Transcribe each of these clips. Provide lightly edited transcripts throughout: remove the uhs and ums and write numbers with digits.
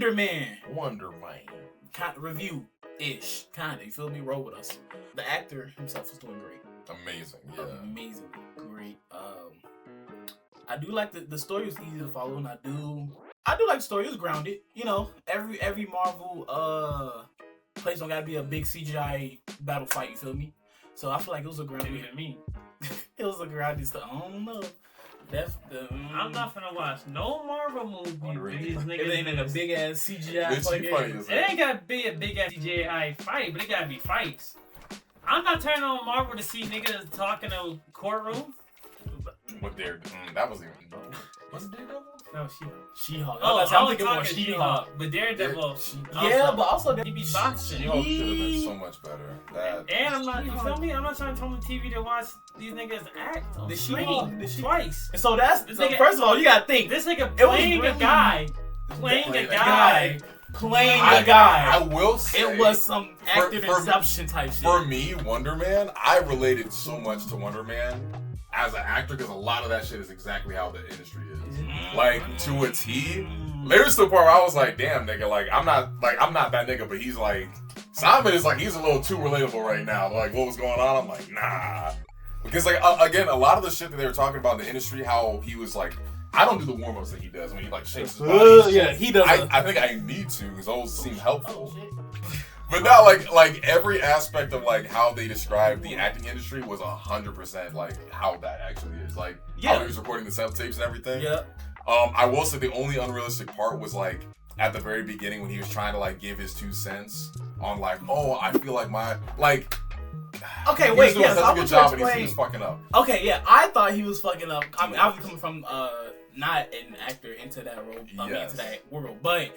Wonderman. Wonderman. Review-ish. Kinda. You feel me? Roll with us. The actor himself is doing great. Amazing. Yeah. Amazingly great. I do like the story was easy to follow, and I do like the story. It was grounded. You know, every Marvel place don't gotta be a big CGI battle fight. You feel me? So I feel like it was a grounded. It was a grounded stuff. I don't know. I'm not finna watch no Marvel movie. These niggas it ain't in a big ass CGI fight. It ain't gotta be a big ass CGI fight, but it gotta be fights. I'm not turning on Marvel to see niggas talking in a courtroom. What that wasn't even. Was it Daredevil? No, She-Hulk. Oh, I'm thinking more She-Hulk. She-Hulk. But Daredevil. Yeah, but also he be boxing. She-Hulk should have been so much better. And I'm not, you feel me? I'm not trying to turn on the TV to watch these niggas act on the screen twice. So first of all, you gotta think. This nigga playing a guy. Playing a guy. I will say it was some active inception type shit. For me, Wonderman, I related so much to Wonderman as an actor because a lot of that shit is exactly how the industry is. Like to a T. There's the part where I was like, damn nigga, like I'm not that nigga, but he's like Simon is like he's a little too relatable right now. Like what was going on? I'm like, nah. Because like again, a lot of the shit that they were talking about in the industry, how he was like, I don't do the warm-ups that he does when he like shakes his body. Yeah, he does. I think I need to because those seem helpful. But now, like every aspect of like how they described the acting industry was 100% like how that actually is. Like how he was recording the self-tapes and everything. Yeah. I will say the only unrealistic part was like at the very beginning when he was trying to like give his 2 cents on like, oh, I feel like my like. Okay, he wait. was doing such a good job and he was fucking up. Okay, yeah, I thought he was fucking up. I mean, I was coming from not an actor into that role, into that world, but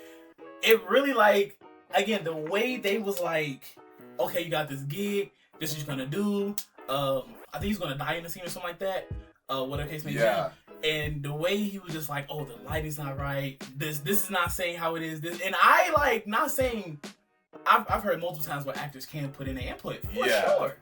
it really like. Again, the way they was like, okay, you got this gig, this is what you're gonna do. I think he's gonna die in the scene or something like that. Whatever case may be. Yeah. And the way he was just like, oh, the lighting's not right. This is not saying how it is. This, and I like not saying. I've heard multiple times where actors can put in their input. For sure.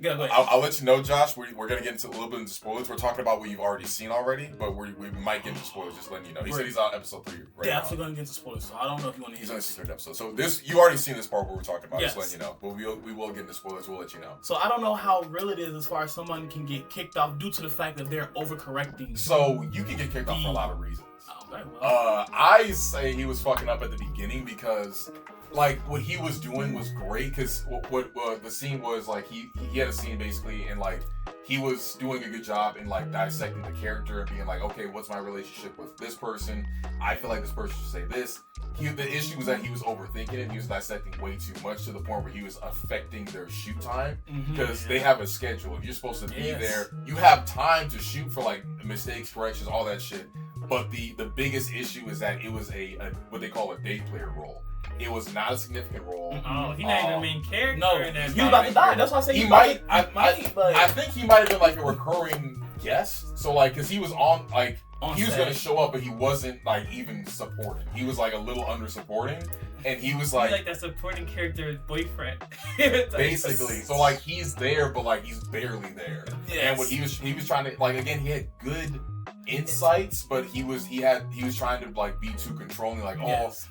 Go ahead. I'll let you know, Josh. We're gonna get into a little bit into spoilers. We're talking about what you've already seen already, but we might get into spoilers. Just letting you know. He said he's on episode 3 right now. Definitely gonna get into spoilers. So I don't know if you want to. He's on his 3rd episode. So you already seen this part where we're talking about. Just letting you know. But we will get into spoilers. We'll let you know. So I don't know how real it is as far as someone can get kicked off due to the fact that they're overcorrecting. So you can get kicked off for a lot of reasons. Okay, well. I say he was fucking up at the beginning because. Like what he was doing was great because what the scene was like he had a scene basically and like he was doing a good job in like dissecting the character and being like, okay, what's my relationship with this person? I feel like this person should say this. The issue was that he was overthinking it. He was dissecting way too much to the point where he was affecting their shoot time because they have a schedule. If you're supposed to be there, you have time to shoot for like mistakes, corrections, all that shit. But the biggest issue is that it was a what they call a day player role. It was not a significant role. Oh, he not even the main character. No, he was about to die. That's why I say he might. I think he might have been like a recurring guest. So like, cause he was on like he was gonna show up, but he wasn't like even supporting. He was like a little under supporting, and he was like that supporting character's boyfriend. Basically, so like he's there, but like he's barely there. Yes. And what he was trying to like again, he had good insights, but he was trying to like be too controlling. Like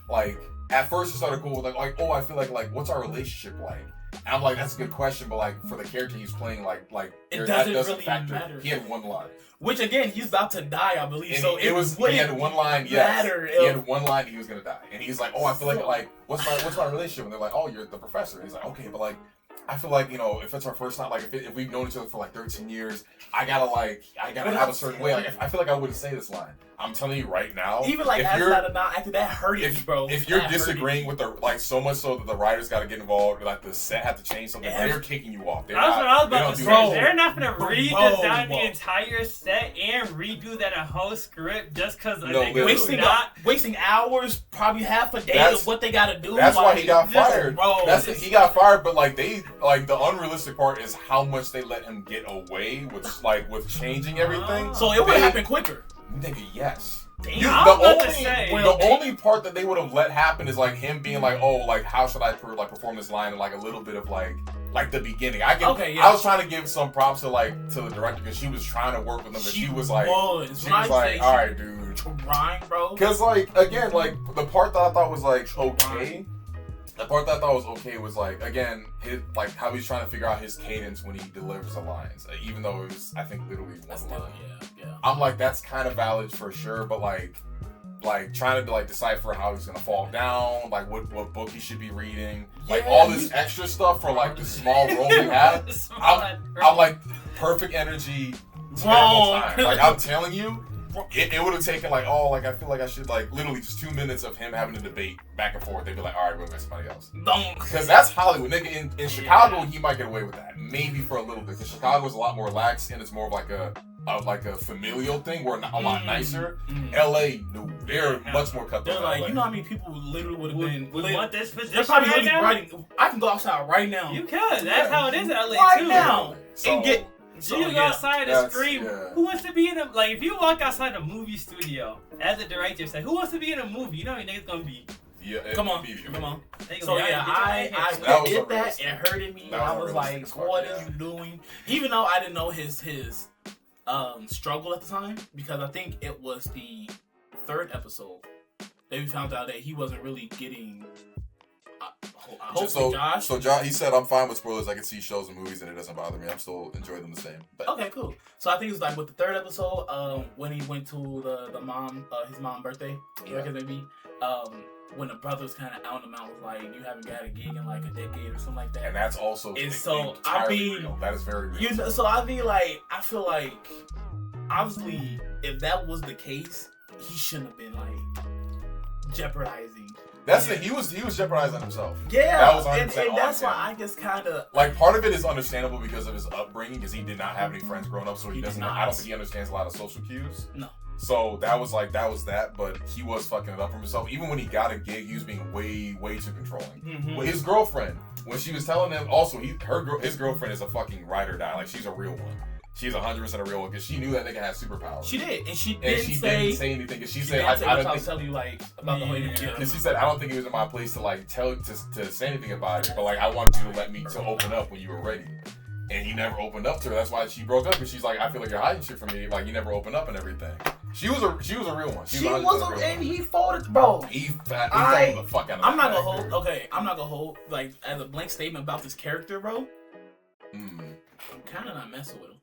like. At first, it started cool with like, oh, I feel like, what's our relationship like? And I'm like, that's a good question, but like, for the character he's playing, like it doesn't really factor. matter. He had one line. Which again, he's about to die, I believe. And so he had one line. Yes, he had one line. He was gonna die, and he's like, oh, I feel like what's my relationship? And they're like, oh, you're the professor. And he's like, okay, but like. I feel like, you know, if it's our first time, like if we've known each other for like 13 years, I gotta have a certain way. Like I feel like I wouldn't say this line. I'm telling you right now. Even like as that not acting, that hurt you, bro. If you're disagreeing with the like so much so that the writers got to get involved, like the set had to change something, they're kicking you off. That's what I was about to say. They're not gonna redesign the entire set and redo that a whole script just because wasting hours, probably half a day of what they gotta do. That's why he got fired. He got fired, but like the unrealistic part is how much they let him get away with changing everything. So it would have happened quicker. Nigga, yes. The only part that they would have let happen is like him being like, oh, like how should I perform this line, and like a little bit of like the beginning. I was trying to give some props to the director because she was trying to work with him, but she was like, all right, dude. dude. Trying, bro. Because, like, again, like, the part that I thought was, like, okay. The part that I thought was okay was, like, again, his, like, how he's trying to figure out his cadence when he delivers the lines. Even though it was, I think, literally one line. Yeah. I'm like, that's kind of valid for sure, but, like trying to, like, decipher how he's gonna fall down, like, what book he should be reading. Like, all this extra stuff for, like, the small role he had. I'm like, perfect energy, terrible time. Like, I'm telling you, it would have taken, like, I feel like I should, like, literally just 2 minutes of him having to debate back and forth. They'd be like, all right, we're gonna get somebody else. Because that's Hollywood. Nigga, in Chicago, he might get away with that. Maybe for a little bit. Because Chicago's a lot more lax, and it's more of like a familial thing. We're a lot nicer. LA, no, they're much more cutthroat. They're like, you know how many people literally would have been... Would want this position they're probably right now? writing, I can go outside right now. You could. That's how it is in LA, right too. now. So, and get... So you go outside and scream, yeah. who wants to be in a... Like, if you walk outside a movie studio, as a director, say, who wants to be in a movie? You know how many niggas gonna be... Yeah, come on. So yeah, I did that. It hurted me. I was like, "What is you doing?" Even though I didn't know his struggle at the time, because I think it was the 3rd episode that we found out that he wasn't really getting. Josh. So Josh, he said, "I'm fine with spoilers. I can see shows and movies, and it doesn't bother me. I'm still enjoying them the same." But, okay, cool. So I think it was like with the 3rd episode, when he went to the mom, his mom's birthday, maybe. When the brothers kind of out and out was like, you haven't got a gig in like a decade or something like that. And that's also real. That is very real. You know, so I feel like, obviously, if that was the case, he shouldn't have been like jeopardizing. That's the he was jeopardizing himself. Yeah, that was and that's why I just kind of like part of it is understandable because of his upbringing, because he did not have any friends growing up, so he doesn't. I don't think he understands a lot of social cues. No. So that was that, but he was fucking it up for himself. Even when he got a gig, he was being way too controlling. Mm-hmm. Well, his girlfriend, when she was telling him, also his girlfriend is a fucking ride or die. Like, she's a real one. She's 100% a real one because she knew that nigga had superpowers. She did, and she didn't say anything. Because she said, I don't think. Tell you like about the whole interview. Because she said, I don't think it was in my place to like to say anything about it, but like I wanted you to let me to open up when you were ready. And he never opened up to her. That's why she broke up. Because she's like, I feel like you're hiding shit from me. Like, you never opened up and everything. She was a real one. She was and he folded, bro. He folded the fuck out of I'm not gonna hold. Okay, I'm not gonna hold like as a blank statement about this character, bro. I'm kind of not messing with him.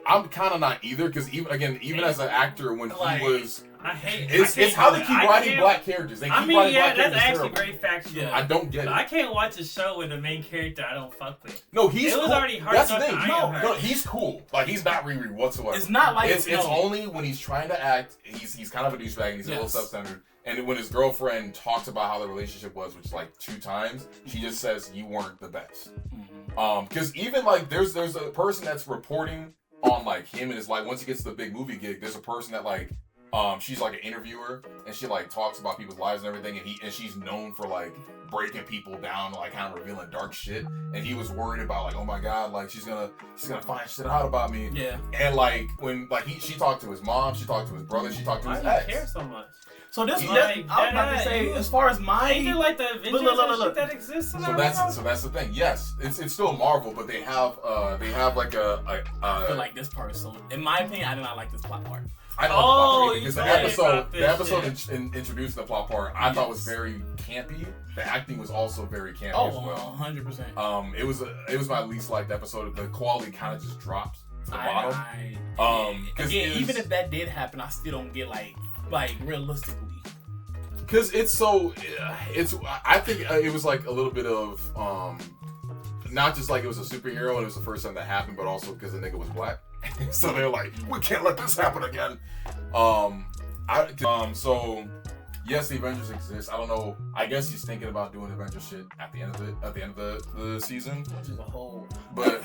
I'm kind of not either, because even as an actor, when he was, I hate it's how they keep writing black characters. They keep writing black characters. That's actually very factual. Yeah. I don't get it. I can't watch a show with a main character I don't fuck with. No, he's cool. Already hard. That's the thing. No, he's cool. Like, he's not Riri whatsoever. It's not like it's only when he's trying to act. He's kind of a douchebag and he's a little self-centered. And when his girlfriend talks about how the relationship was, which is like 2 times, she just says you weren't the best. Because even like there's a person that's reporting on like him and his life. Once he gets to the big movie gig, there's a person that like she's like an interviewer and she like talks about people's lives and everything, and she's known for like breaking people down, like kind of revealing dark shit. And he was worried about like, oh my god, like she's gonna find shit out about me. Yeah. And like when like she talked to his mom, she talked to his brother, she talked to his ex. Why do you care so much? So this, I was about to say, as far as my, ain't there like the Avengers that exists? So that's the thing. Yes, it's still Marvel, but they have like I feel like this part is so. In my opinion, I do not like this plot part. I know the plot part because the episode introduced the plot part. I thought was very campy. The acting was also very campy as well. 100%. It was my least liked episode. The quality kind of just dropped to the bottom. Again, even if that did happen, I still don't get like realistically. Because I think it was like a little bit of not just like it was a superhero and it was the first time that happened, but also because the nigga was black. So they're like, we can't let this happen again. So yes, the Avengers exist. I don't know. I guess he's thinking about doing Avengers shit at the end of the season. Which is a whole. But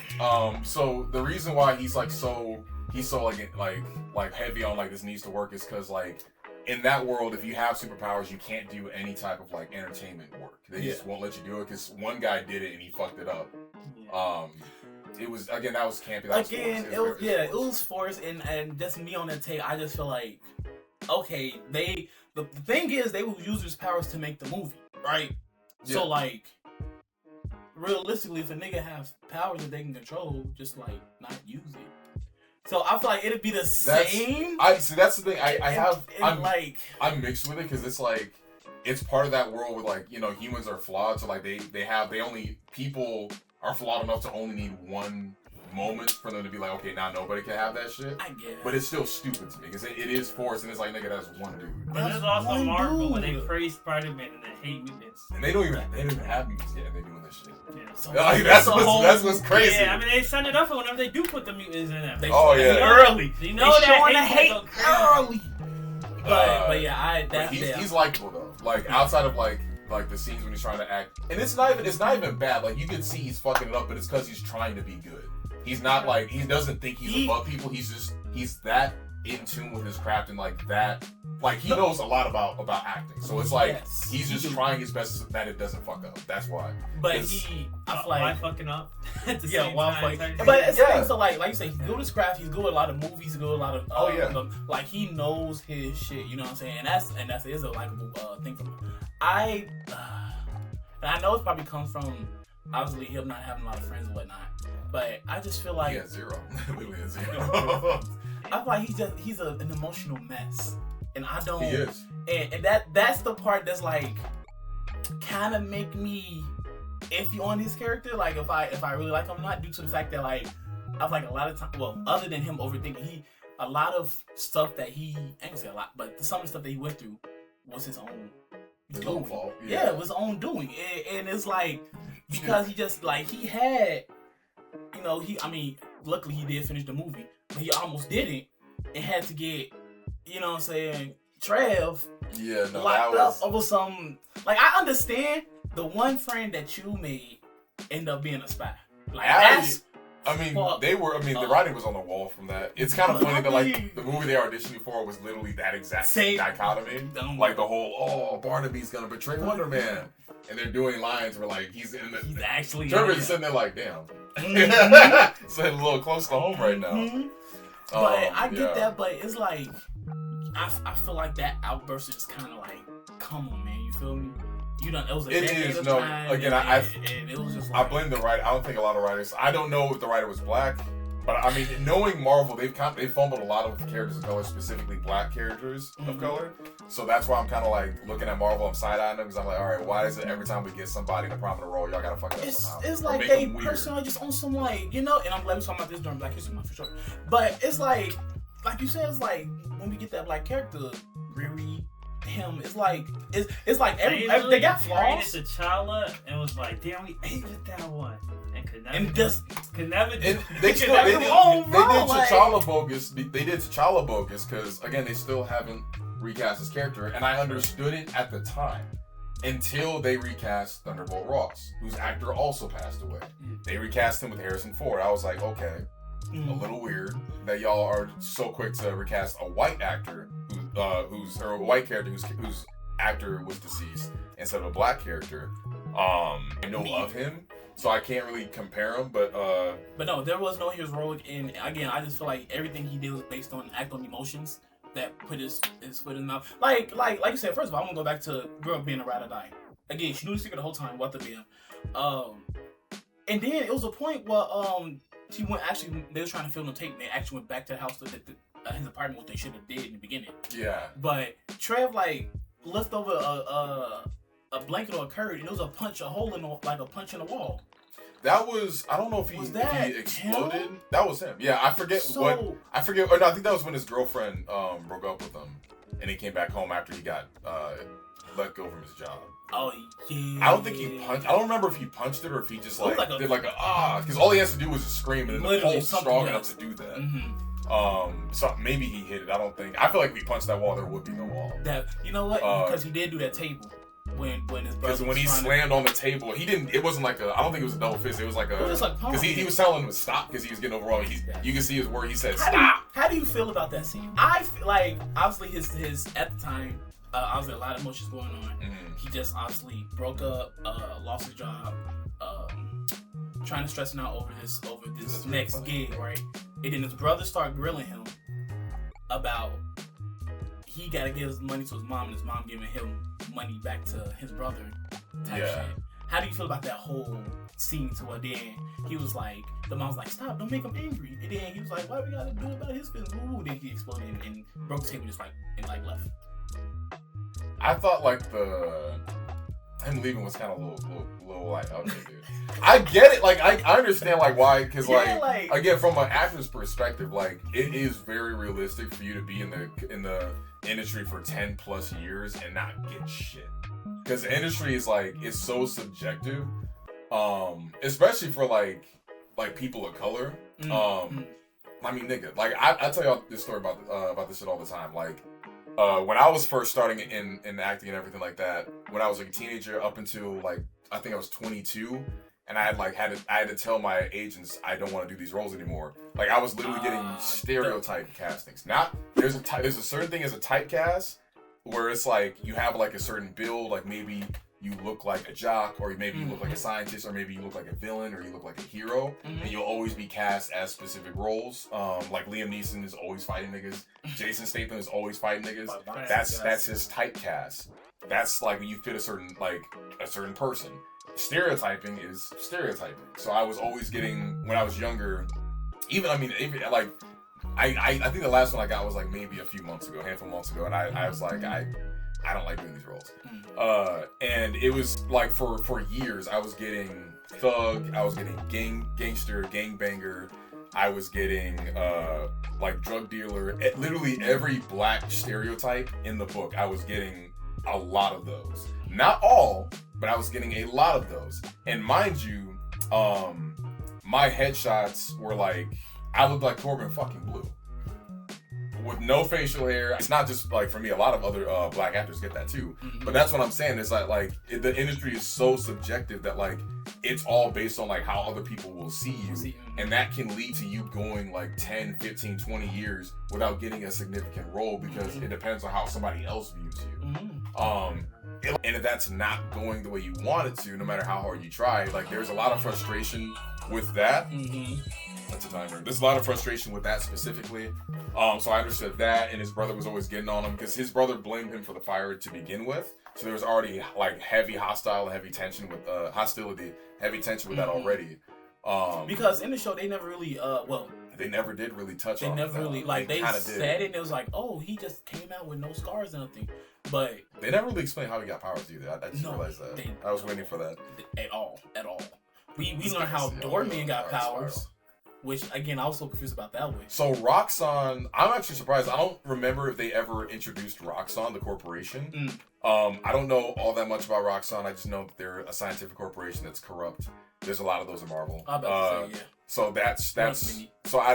so the reason why he's so heavy on like this needs to work is because like in that world, if you have superpowers, you can't do any type of like entertainment work. They just won't let you do it because one guy did it and he fucked it up. It was that was campy. It was forced, and just me on that tape, I just feel like, okay, the thing is they will use his powers to make the movie, right? Yeah. So like, realistically, if a nigga has powers that they can control, just like not use it. So I feel like it'd be the same. That's the thing. I'm mixed with it because it's like it's part of that world where like humans are flawed. So like people are flawed enough to only need one moment for them to be like, okay, now nobody can have that shit. I get it. But it's still stupid to me because it is forced and it's like, nigga, that's one dude. But there's also Marvel where they praise Spider-Man and they hate mutants. And they don't even have mutants yet and they're doing this shit. Yeah. So that's what's crazy. Yeah, I mean they set it up for whenever they do put the mutants in there. Early. You know that hate early. But yeah, he's likable though. Like outside of like the scenes when he's trying to act, and it's not even bad. Like you can see he's fucking it up, but it's because he's trying to be good. He's not like he doesn't think he's above people. He's that in tune with his craft and like that. Like he knows a lot about acting, so it's like he's just trying his best that it doesn't fuck up. That's why. But I feel like why fucking up? At the same while time, fucking. But it's like, so like you say, he's good with his craft. He's good with a lot of movies. He's good with a lot of like he knows his shit. You know what I'm saying? And that's is a likable thing from him. And I know it probably comes from obviously him not having a lot of friends and whatnot. But I just feel like zero. Literally a zero. I feel like he's an emotional mess. And I don't. He is. And that's the part that's like kind of make me iffy on his character. Like if I really like him or not, due to the fact that like I feel like a lot of time. Well, other than him overthinking, a lot of stuff that I ain't gonna say a lot, but some of the stuff that he went through was his own. His own fault. Yeah, it was his own doing, and it's like because he just like he had, luckily he did finish the movie, but he almost didn't and had to get. You know what I'm saying? Trev locked up over some. Like, I understand the one friend that you made end up being a spy. Like, the writing was on the wall from that. It's kind of funny that, like, the movie they auditioned for was literally that exact same dichotomy. Like, the whole, Barnaby's gonna betray Wonderman. And they're doing lines where, like, he's actually. Trevor's sitting there, like, damn. It's a little close to home right now. But I get that, but it's like. I feel like that outburst is kind of like, come on, man, you feel me? It was a decade of time. Again, and it was just like, I blame the writer. I don't think a lot of writers. I don't know if the writer was black, but I mean, knowing Marvel, they've fumbled a lot of characters of color, specifically black characters of color. So that's why I'm kind of like looking at Marvel. I'm side-eyeing them because I'm like, all right, why is it every time we get somebody in a prominent role, y'all gotta fuck it up somehow? It's like they personally just on some like, and I'm glad we're talking about this during Black History Month for sure. But it's like you said, it's like when we get that black character, Riri, him, it's like every they got flaws. Created T'Challa and was like, damn, we ate with that one, and could never do. They did T'Challa bogus. They did T'Challa bogus because again, they still haven't recast his character, and I understood it at the time until they recast Thunderbolt Ross, whose actor also passed away. They recast him with Harrison Ford. I was like, okay. A little weird that y'all are so quick to recast a white actor or a white character whose actor was deceased instead of a black character. I know of him, so I can't really compare him, but no, there was no heroic, and again, I just feel like everything he did was based on emotions that put his foot in the mouth. Like you said, first of all, I'm gonna go back to girl being a ride or die. Again, she knew the secret the whole time, what the damn. And then it was a point where she went they were trying to film the tape and they actually went back to the house to his apartment, what they should have did in the beginning. Yeah. But Trev left over a blanket or a curtain and it was a hole in the wall. That was, I don't know if he exploded. Him? That was him. Yeah, I forget. Or no, I think that was when his girlfriend broke up with him and he came back home after he got let go from his job. Oh yeah. I don't think he punched. I don't remember if he punched it or if he just did because all he has to do was just scream and then the pole's strong enough to do that. Mm-hmm. So maybe he hit it. I don't think. I feel like if he punched that wall, there would be no wall. That you know what? Because he did do that table when his brother. Because when he slammed on the table, he didn't. It wasn't like I don't think it was a double fist. It was like a. Because he was telling him to stop because he was getting overall. You can see his word. He said stop. How do you feel about that scene? I feel like obviously his at the time. Obviously, a lot of emotions going on. Mm-hmm. He just obviously broke up, lost his job, trying to stressing out over this next gig, right? And then his brother started grilling him about he got to give his money to his mom, and his mom giving him money back to his brother. Type shit. how do you feel about that whole scene to where then he was like, the mom was like, stop, don't make him angry. And then he was like, why we gotta do about his feelings? Ooh, then he exploded and broke the table just like, and like left. I thought like him leaving was kind of a little like, okay, dude. I get it. Like, I understand like why, because like again, from an actor's perspective, like it is very realistic for you to be in the industry for 10 plus years and not get shit. Because the industry is like, it's so subjective, especially for like people of color. I mean, nigga, like I tell y'all this story about this shit all the time. Like, when I was first starting in acting and everything like that, when I was like a teenager up until like I think I was 22, and I had to tell my agents I don't want to do these roles anymore. Like I was literally getting stereotype castings. Not there's a certain thing as a typecast where it's like you have like a certain build, like maybe you look like a jock, or maybe you look like a scientist, or maybe you look like a villain, or you look like a hero, and you'll always be cast as specific roles. Like Liam Neeson is always fighting niggas. Jason Statham is always fighting niggas. That's his typecast. That's like when you fit a certain person. Stereotyping is stereotyping. So I was always getting, when I was younger, even like I think the last one I got was like maybe a handful of months ago, and I was like I don't like doing these roles. And it was like for years I was getting thug, I was getting gangster, gangbanger, I was getting like drug dealer. Literally every black stereotype in the book, I was getting a lot of those. Not all, but I was getting a lot of those. And mind you, my headshots were like, I looked like Corbin fucking Blue. With no facial hair. It's not just like for me, a lot of other black actors get that too. But that's what I'm saying, is like the industry is so subjective that like it's all based on like how other people will see you. And that can lead to you going like 10, 15, 20 years without getting a significant role because it depends on how somebody else views you. And if that's not going the way you want it to, no matter how hard you try, like there's a lot of frustration with that. That's a timer. There's a lot of frustration with that specifically. So I understood that, and his brother was always getting on him because his brother blamed him for the fire to begin with. So there was already like heavy tension with that already. Because in the show they never really they never did really touch on it. They never really like they said it and it was like, oh, he just came out with no scars or nothing. But they never really explained how he got powers either. I just realized that. I was waiting for that. At all. We learned how Doorman got powers. Which, again, I was so confused about that one. So, Roxxon, I'm actually surprised. I don't remember if they ever introduced Roxxon, the corporation. I don't know all that much about Roxxon. I just know that they're a scientific corporation that's corrupt. There's a lot of those in Marvel. I'm about to say, yeah. So,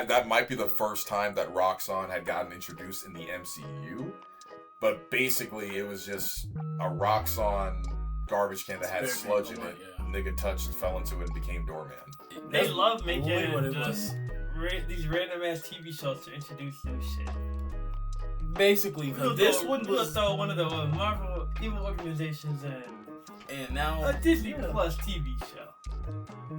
that might be the first time that Roxxon had gotten introduced in the MCU. But basically, it was just a Roxxon garbage can that had sludge in it. Nigga touched, fell into it, and became Doorman. They love making these random ass TV shows to introduce new shit. Basically, this one was throw one of the Marvel evil organizations and now a Disney Plus TV show.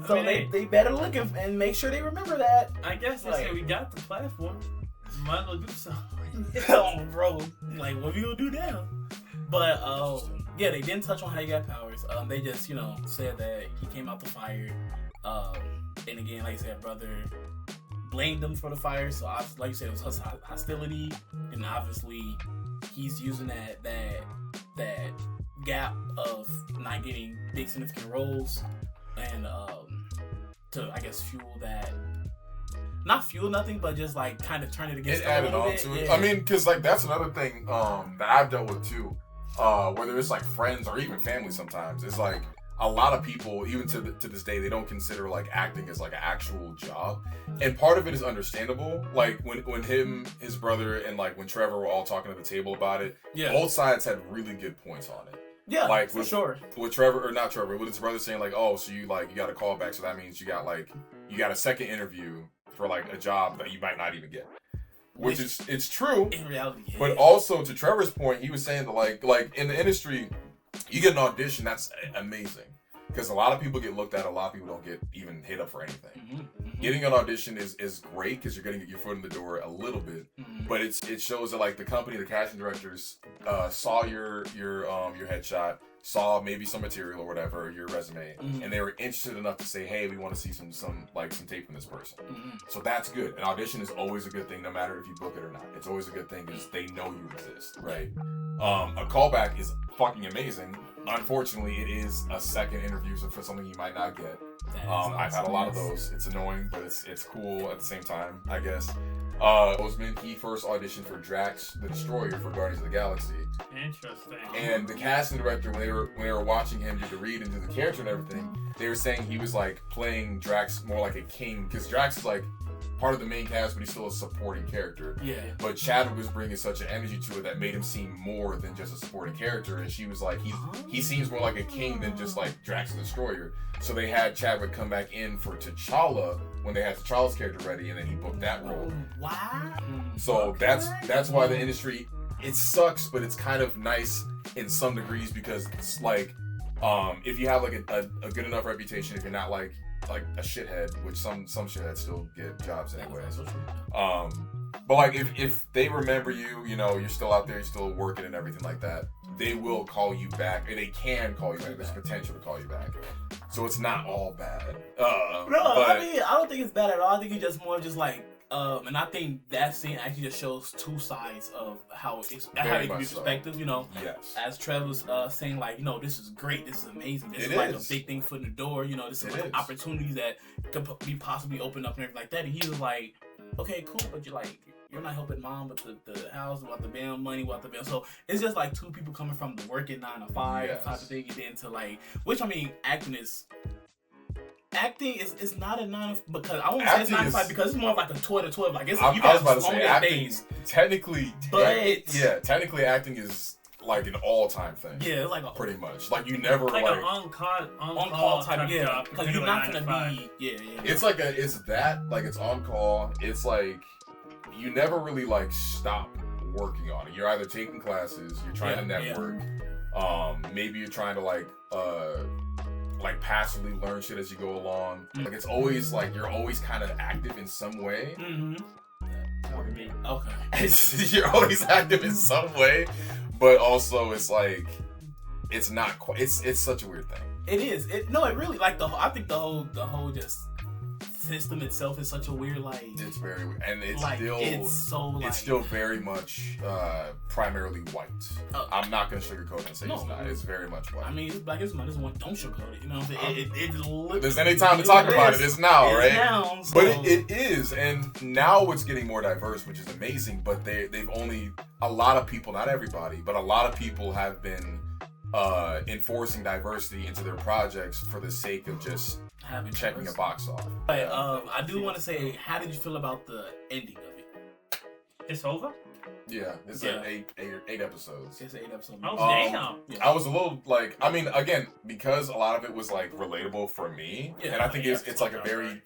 So I mean, they better look and make sure they remember that. I guess they say we got the platform. Might as well do something. Oh, bro, like what we gonna do now? But yeah, they didn't touch on how he got powers. They just said that he came out the fire. And again, like I said, brother blamed them for the fire. So like you said, it was hostility, and obviously he's using that gap of not getting big significant roles, and to I guess fuel that. Not fuel nothing, but just like kind of turn it against. It added on to it. Yeah. I mean, because like that's another thing that I've dealt with too. Whether it's like friends or even family, sometimes it's like a lot of people, even to this day, they don't consider like acting as like an actual job, and part of it is understandable. Like when his brother, and like when Trevor were all talking at the table about it, both sides had really good points on it. Yeah, like for sure. With Trevor, or not Trevor, with his brother saying like, oh, so you got a call back, so that means you got a second interview for like a job that you might not even get. Which is, it's true. In reality, yeah. But also to Trevor's point, he was saying that like in the industry, you get an audition, that's amazing. Because a lot of people get looked at, a lot of people don't get even hit up for anything. Getting an audition is great because you're getting your foot in the door a little bit. But it shows that like the company, the casting directors saw your headshot. saw maybe some material or whatever, your resume, and they were interested enough to say, hey, we want to see some tape from this person. So that's good. An audition is always a good thing, no matter if you book it or not. It's always a good thing because they know you exist, right? A callback is fucking amazing. Unfortunately, it is a second interview for something you might not get. I've had a lot of those. It's annoying, but it's cool at the same time, I guess. Boseman, he first auditioned for Drax the Destroyer for Guardians of the Galaxy. Interesting. And the casting director, when they were watching him do the read and do the character and everything, they were saying he was like playing Drax more like a king, because Drax is like part of the main cast, but he's still a supporting character. Yeah. But Chadwick was bringing such an energy to it that made him seem more than just a supporting character, and she was like, he seems more like a king than just like Drax the Destroyer. So they had Chadwick come back in for T'Challa when they had T'Challa's character ready, and then he booked that role. Wow. So that's why the industry, it sucks, but it's kind of nice in some degrees, because it's like, if you have like a good enough reputation, if you're not like a shithead, which some shitheads still get jobs anyways. But like if they remember you, you know, you're still out there, you're still working and everything like that, they will call you back, and they can call you back. There's potential to call you back. So it's not all bad. I mean, I don't think it's bad at all. I think it's just more just like, and I think that scene actually just shows two sides of how it can be perspective, you know. Yes. As Trev was saying, like, you know, this is great, this is amazing, this is like a big thing for the door, you know, this is like opportunities that could be possibly opened up and everything like that. And he was like, okay, cool, but you're not helping mom with the house, without the bail money, without the bail. So it's just like two people coming from the working 9 to 5 type of thing, and then to like, which I mean, acting is not a 9 because I won't say it's 9 to 5 because it's more of like a 12 to 12. Like it's I was about to say acting. Technically, acting is like an all-time thing. Yeah, it's like pretty much. Like you never like an on-call type job. Because you're not gonna be It's like it's on call. It's like you never really like stop working on it. You're either taking classes, you're trying to network, maybe you're trying to like passively learn shit as you go along. Like it's always like you're always kind of active in some way. Okay. You're always active in some way, but also it's like it's not quite. It's such a weird thing. It is. It really like I think the whole just system itself is such a weird like. It's very weird, and it's like, still it's still very much primarily white. I'm not gonna sugarcoat and say it's not. It's very much white. I mean, it's black. It's one. Don't sugarcoat it. You know what I'm saying? If there's any time to talk about it, it's now, right? Now, so. But it is, and now it's getting more diverse, which is amazing. But they've only a lot of people, not everybody, but a lot of people have been enforcing diversity into their projects for the sake of just checking a box off. But I do want to say, how did you feel about the ending of it? It's over? Yeah, it's like eight episodes. It's 8 episodes. Oh, damn. I was a little like, I mean, again, because a lot of it was like relatable for me, and I think it's like a very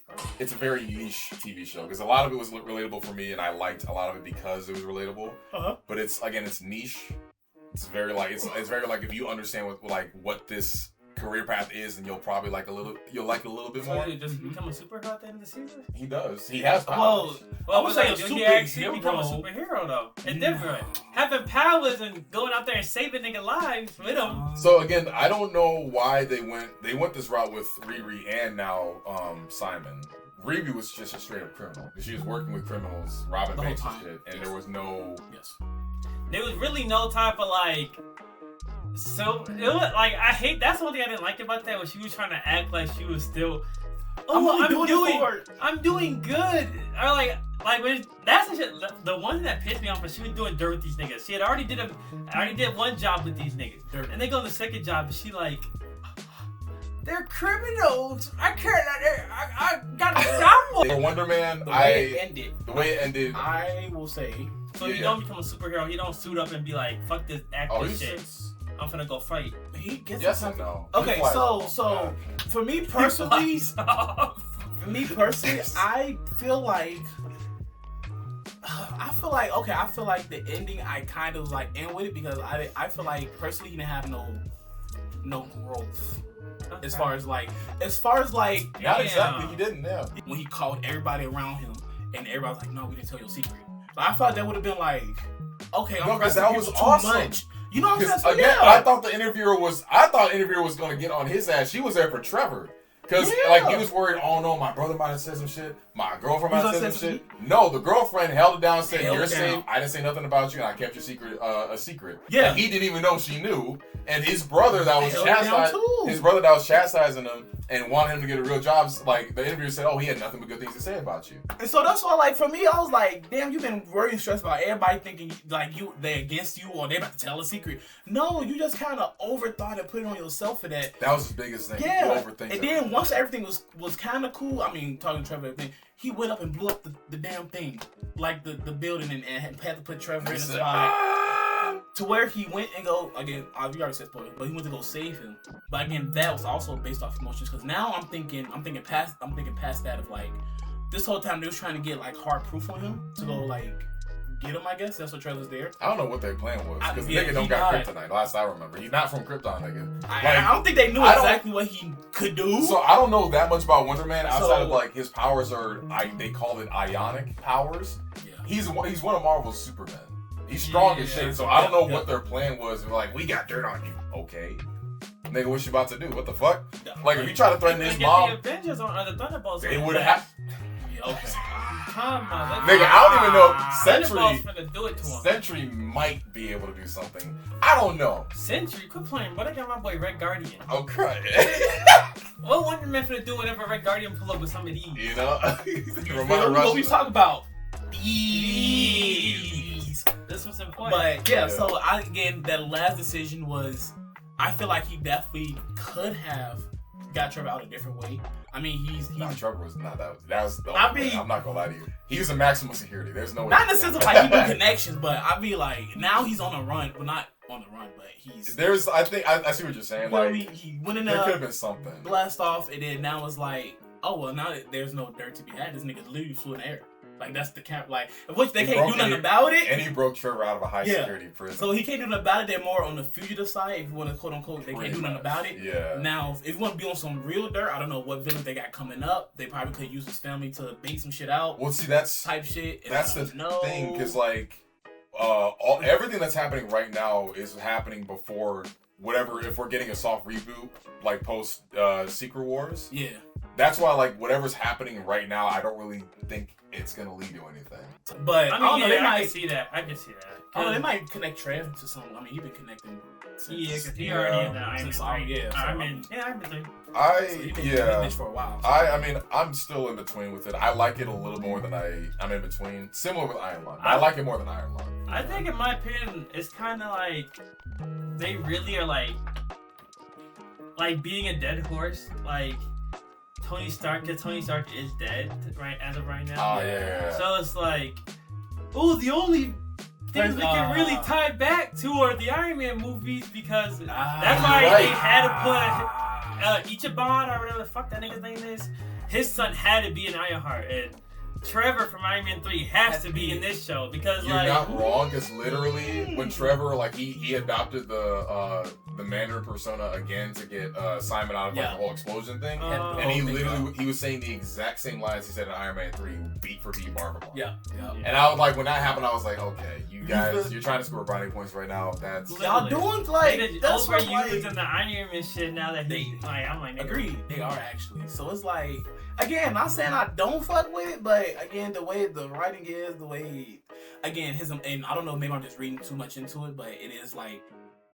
niche TV show, because a lot of it was relatable for me, and I liked a lot of it because it was relatable. But it's niche. It's very like it's very like if you understand what this career path is, and you'll probably like a little bit more. So he just become a superhero at the end of the season? He does. He has powers. Well, I was saying, he actually become a superhero though. It's different. Having powers and going out there and saving nigga lives with him. So again, I don't know why they went this route with Riri and now Simon. Riri was just a straight up criminal because she was working with criminals, robbing banks and shit, and there was no. There was really no type of like. So it was like that's one thing I didn't like about that, when she was trying to act like she was still. I'm doing good. Or like when that's the shit. The one that pissed me off was she was doing dirt with these niggas. She had already did one job with these niggas, and they go on the second job, and she like. They're criminals. I can't. I gotta stop them. For Wonderman, the way it ended, I will say. So you don't become a superhero. You don't suit up and be like, "Fuck this acting shit. I'm finna go fight." He gets yes and no. Okay, so for me personally, I feel like the ending I kind of like end with it, because I feel like personally he didn't have no growth. Okay. As far as like not exactly, he didn't. Yeah. When he called everybody around him, and everybody was like, "No, we didn't tell your secret." So I thought that would have been like, okay, I'm because that was awesome. You know what I'm saying? So, Again, yeah. I thought the interviewer was going to get on his ass. She was there for Trevor. Because, like, he was worried, oh, no, my brother might have said some shit. My girlfriend might have said some shit. No, the girlfriend held it down and said, you're safe. I didn't say nothing about you, and I kept your secret a secret. Yeah. And he didn't even know she knew. And his brother that was chastising him and wanted him to get a real job, like, the interviewer said, oh, he had nothing but good things to say about you. And so that's why, like, for me, I was like, damn, you've been worried and stressed about everybody thinking, like, they against you or they about to tell a secret. No, you just kind of overthought and put it on yourself for that. That was the biggest thing. Yeah. And then once everything was kind of cool, I mean, talking to Trevor, everything, he went up and blew up the damn thing, like the building, and had to put Trevor in the spot. To where he went and go, again, we already said spoiler, but he went to go save him. But again, that was also based off emotions, because now I'm thinking past that of like, this whole time they was trying to get like hard proof on him to go like get him, I guess. That's what Trevor's there. I don't know what their plan was, because the nigga don't got kryptonite, last I remember. He's not from Krypton, nigga. I don't think they knew exactly what he could do. So I don't know that much about Wonderman outside of like his powers are, they call it ionic powers. Yeah. He's one of Marvel's Supermen. He's strong as shit, so I don't know what their plan was. They're like, we got dirt on you. Okay. Nigga, what you about to do? What the fuck? Like, if you try to threaten his mom... the Avengers on the Thunderbolts... They would have... Yeah, okay. Come on. Nigga, I don't even know. Sentry might be able to do something. I don't know. Sentry? Quit playing. What I got my boy Red Guardian. Okay. What Wonder Man finna do whenever Red Guardian pull up with some of these? You know? What we talking about? These. This was important. But yeah, so again, that last decision was, I feel like he definitely could have got Trevor out a different way. I mean, Trevor was not that. That was. I'm not gonna lie to you. He was a maximum security. There's no way. Not in the sense of like he knew connections, but I be like, now he's on a run. Well, not on the run, but he's. There's. I think I see what you're saying. Like he went in there could have been something. Blast off, and then now it's like, oh well, now there's no dirt to be had. This nigga literally flew in the air. Like, that's the cap, like, which they can't do nothing about it. And he broke Trevor out of a high security prison. So he can't do nothing about it. They're more on the fugitive side, if you want to quote unquote, they can't do nothing about it. Yeah. Now, if you want to be on some real dirt, I don't know what villains they got coming up. They probably could use his family to bait some shit out. Well, see, that's type shit. That's the thing, because, like, everything that's happening right now is happening before whatever, if we're getting a soft reboot, like post Secret Wars. Yeah. That's why, like, whatever's happening right now, I don't really think it's gonna lead to anything. But I mean, I can see that. Oh, they might connect Trev to some. I mean, he's been connecting. Because he already in the Iron Man 3. Iron Man 3. For a while. I mean, I'm still in between with it. I like it a little more than I'm in between. Similar with Iron Man. I like it more than Iron Man. I think, in my opinion, it's kind of like they really are like beating a dead horse. Like, Tony Stark is dead as of right now. Oh, yeah. So it's like, the only things we can really tie back to are the Iron Man movies, because that's why they had to put Ichiban or whatever the fuck that nigga's name is. His son had to be an Ironheart, and Trevor from Iron Man 3 has to be in this show, because you're not wrong, because literally when Trevor, like, he adopted the Mandarin persona again to get Simon out of like the whole explosion thing, and he was saying the exact same lines he said in Iron Man 3, beat for beat, bar for bar. Yeah. And I was like, when that happened, I was like, okay, you guys, you're trying to score brownie points right now. That's y'all doing like that's what you using the Iron Man shit now that I'm like, agreed, they are actually. So it's like, again, not saying I don't fuck with it, but again, the way the writing is, the way, again, and I don't know, maybe I'm just reading too much into it, but it is like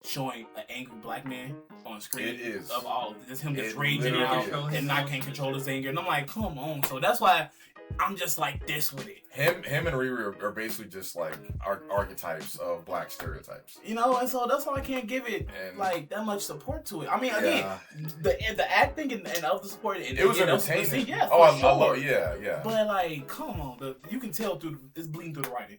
showing an angry black man on screen. It is. Of all, just him just raging out and not can't control his anger. And I'm like, come on. So that's why I'm just like this with it. Him and Riri are basically just like archetypes of black stereotypes. You know, and so that's why I can't give it like that much support to it. I mean, again, the acting and of the support, it was entertaining. Yeah, I love it. Yeah. But like, come on, you can tell it's bleeding through the writing.